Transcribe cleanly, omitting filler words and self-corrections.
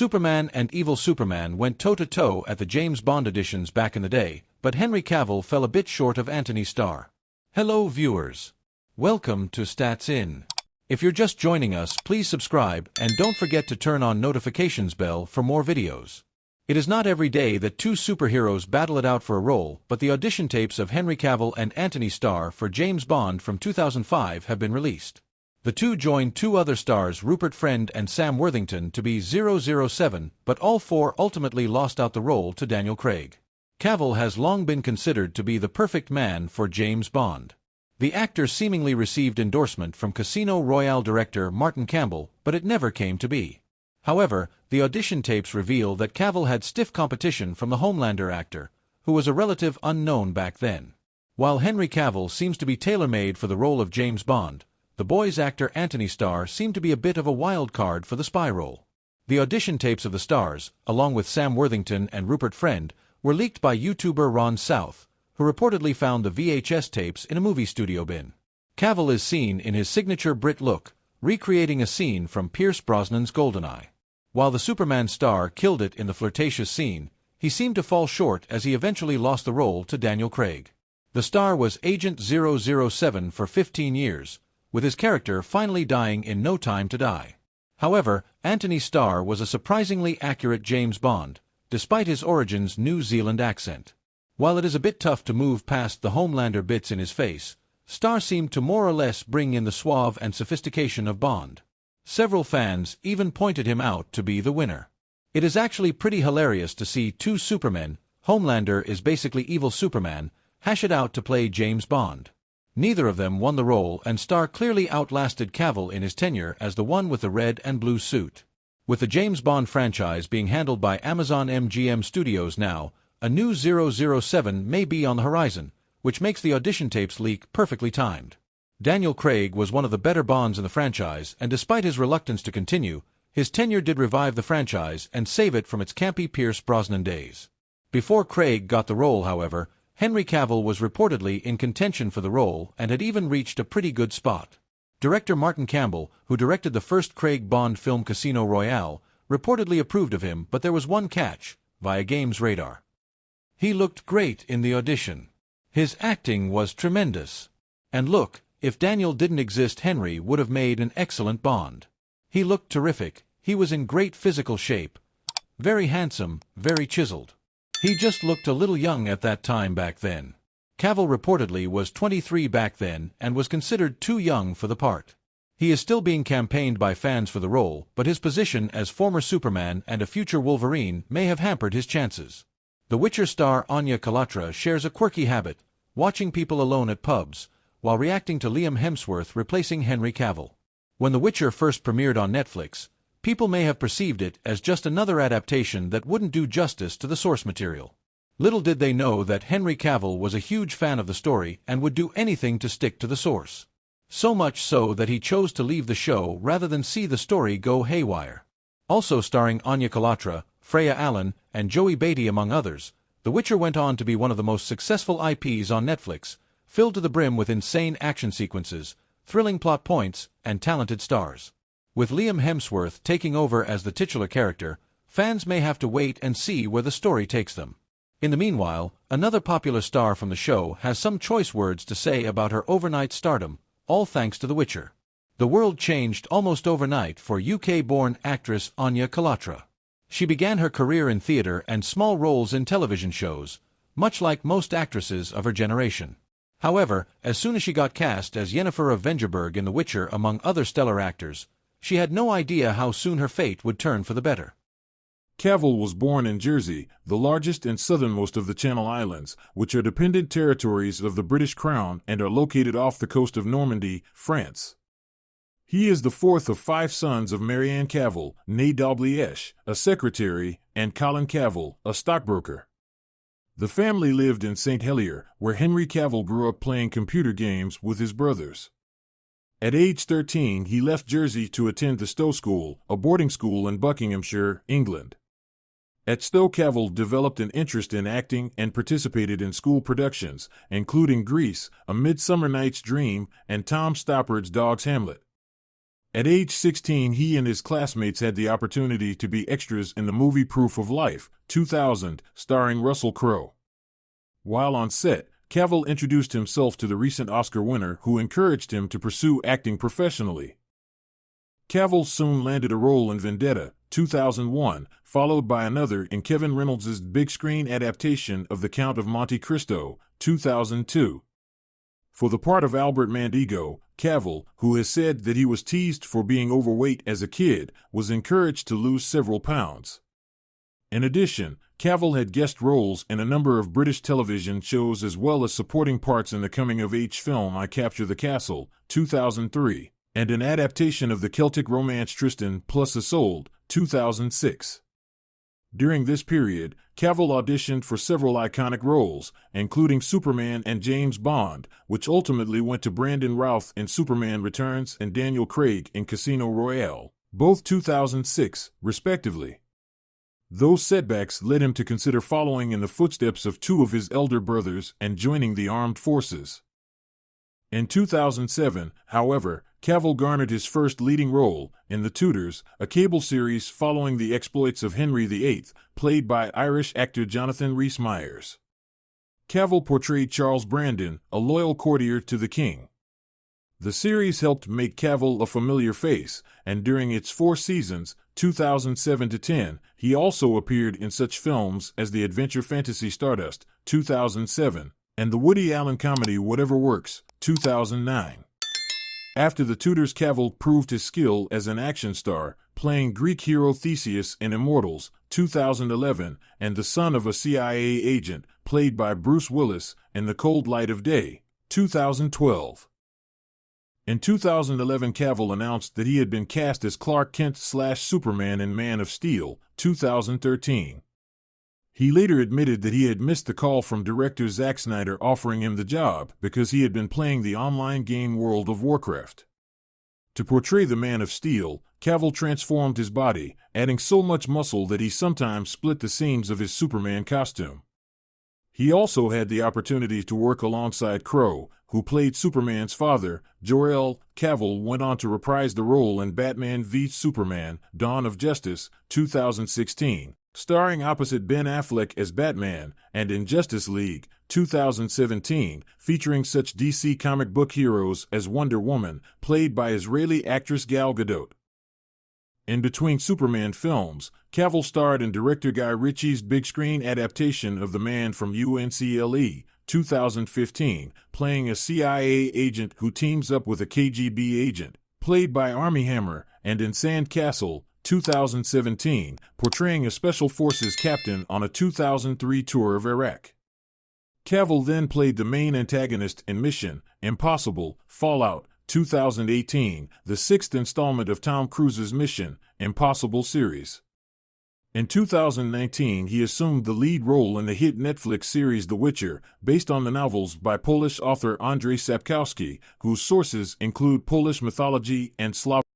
Superman and Evil Superman went toe-to-toe at the James Bond auditions back in the day, but Henry Cavill fell a bit short of Antony Starr. Hello viewers. Welcome to Stats In. If you're just joining us, please subscribe and don't forget to turn on notifications bell for more videos. It is not every day that two superheroes battle it out for a role, but the audition tapes of Henry Cavill and Antony Starr for James Bond from 2005 have been released. The two joined two other stars, Rupert Friend and Sam Worthington, to be 007, but all four ultimately lost out the role to Daniel Craig. Cavill has long been considered to be the perfect man for James Bond. The actor seemingly received endorsement from Casino Royale director Martin Campbell, but it never came to be. However, the audition tapes reveal that Cavill had stiff competition from the Homelander actor, who was a relative unknown back then. While Henry Cavill seems to be tailor-made for the role of James Bond, the Boys actor Antony Starr seemed to be a bit of a wild card for the spy role. The audition tapes of the stars, along with Sam Worthington and Rupert Friend, were leaked by YouTuber Ron South, who reportedly found the VHS tapes in a movie studio bin. Cavill is seen in his signature Brit look, recreating a scene from Pierce Brosnan's GoldenEye. While the Superman star killed it in the flirtatious scene, he seemed to fall short as he eventually lost the role to Daniel Craig. The star was Agent 007 for 15 years, with his character finally dying in No Time to Die. However, Antony Starr was a surprisingly accurate James Bond, despite his origin's New Zealand accent. While it is a bit tough to move past the Homelander bits in his face, Starr seemed to more or less bring in the suave and sophistication of Bond. Several fans even pointed him out to be the winner. It is actually pretty hilarious to see two Supermen, Homelander is basically evil Superman, hash it out to play James Bond. Neither of them won the role, and Starr clearly outlasted Cavill in his tenure as the one with the red and blue suit. With the James Bond franchise being handled by Amazon MGM Studios now, a new 007 may be on the horizon, which makes the audition tapes leak perfectly timed. Daniel Craig was one of the better Bonds in the franchise, and despite his reluctance to continue, his tenure did revive the franchise and save it from its campy Pierce Brosnan days. Before Craig got the role, however, Henry Cavill was reportedly in contention for the role and had even reached a pretty good spot. Director Martin Campbell, who directed the first Craig Bond film Casino Royale, reportedly approved of him, but there was one catch, via Games Radar. He looked great in the audition. His acting was tremendous. And look, if Daniel didn't exist, Henry would have made an excellent Bond. He looked terrific, he was in great physical shape, very handsome, very chiseled. He just looked a little young at that time back then. Cavill reportedly was 23 back then and was considered too young for the part. He is still being campaigned by fans for the role, but his position as former Superman and a future Wolverine may have hampered his chances. The Witcher star Anya Kalatra shares a quirky habit, watching people alone at pubs, while reacting to Liam Hemsworth replacing Henry Cavill. When The Witcher first premiered on Netflix, people may have perceived it as just another adaptation that wouldn't do justice to the source material. Little did they know that Henry Cavill was a huge fan of the story and would do anything to stick to the source. So much so that he chose to leave the show rather than see the story go haywire. Also starring Anya Kalatra, Freya Allen, and Joey Beatty among others, The Witcher went on to be one of the most successful IPs on Netflix, filled to the brim with insane action sequences, thrilling plot points, and talented stars. With Liam Hemsworth taking over as the titular character, fans may have to wait and see where the story takes them. In the meanwhile, another popular star from the show has some choice words to say about her overnight stardom, all thanks to The Witcher. The world changed almost overnight for UK-born actress Anya Kalatra. She began her career in theater and small roles in television shows, much like most actresses of her generation. However, as soon as she got cast as Yennefer of Vengerberg in The Witcher among other stellar actors, she had no idea how soon her fate would turn for the better. Cavill was born in Jersey, the largest and southernmost of the Channel Islands, which are dependent territories of the British Crown and are located off the coast of Normandy, France. He is the fourth of 5 sons of Marianne Cavill, née Dalgliesh, a secretary, and Colin Cavill, a stockbroker. The family lived in St. Helier, where Henry Cavill grew up playing computer games with his brothers. At age 13, he left Jersey to attend the Stowe School, a boarding school in Buckinghamshire, England. At Stowe, Cavill developed an interest in acting and participated in school productions, including Grease, A Midsummer Night's Dream, and Tom Stoppard's Dog's Hamlet. At age 16, he and his classmates had the opportunity to be extras in the movie Proof of Life, 2000, starring Russell Crowe. While on set, Cavill introduced himself to the recent Oscar winner, who encouraged him to pursue acting professionally. Cavill soon landed a role in Vendetta, 2001, followed by another in Kevin Reynolds' big-screen adaptation of The Count of Monte Cristo, 2002. For the part of Albert Mandego, Cavill, who has said that he was teased for being overweight as a kid, was encouraged to lose several pounds. In addition, Cavill had guest roles in a number of British television shows as well as supporting parts in the coming-of-age film I Capture the Castle, 2003, and an adaptation of the Celtic romance Tristan plus Isolde, 2006. During this period, Cavill auditioned for several iconic roles, including Superman and James Bond, which ultimately went to Brandon Routh in Superman Returns and Daniel Craig in Casino Royale, both 2006, respectively. Those setbacks led him to consider following in the footsteps of two of his elder brothers and joining the armed forces. In 2007, however, Cavill garnered his first leading role in The Tudors, a cable series following the exploits of Henry VIII, played by Irish actor Jonathan Rhys-Meyers. Cavill portrayed Charles Brandon, a loyal courtier to the king. The series helped make Cavill a familiar face, and during its 4 seasons, 2007 to 10, he also appeared in such films as the adventure fantasy Stardust, 2007, and the Woody Allen comedy Whatever Works, 2009. After The Tudors, Cavill proved his skill as an action star, playing Greek hero Theseus in Immortals, 2011, and the son of a CIA agent, played by Bruce Willis, in The Cold Light of Day, 2012. In 2011, Cavill announced that he had been cast as Clark Kent/Superman in Man of Steel, 2013. He later admitted that he had missed the call from director Zack Snyder offering him the job because he had been playing the online game World of Warcraft. To portray the Man of Steel, Cavill transformed his body, adding so much muscle that he sometimes split the seams of his Superman costume. He also had the opportunity to work alongside Crowe, who played Superman's father. Jor-El. Cavill went on to reprise the role in Batman v Superman, Dawn of Justice, 2016, starring opposite Ben Affleck as Batman, and in Justice League, 2017, featuring such DC comic book heroes as Wonder Woman, played by Israeli actress Gal Gadot. In between Superman films, Cavill starred in director Guy Ritchie's big-screen adaptation of The Man from UNCLE, 2015, playing a CIA agent who teams up with a KGB agent, played by Armie Hammer, and in Sandcastle, 2017, portraying a Special Forces captain on a 2003 tour of Iraq. Cavill then played the main antagonist in Mission Impossible Fallout, 2018, the 6th installment of Tom Cruise's Mission Impossible series. In 2019, he assumed the lead role in the hit Netflix series The Witcher, based on the novels by Polish author Andrzej Sapkowski, whose sources include Polish mythology and Slavic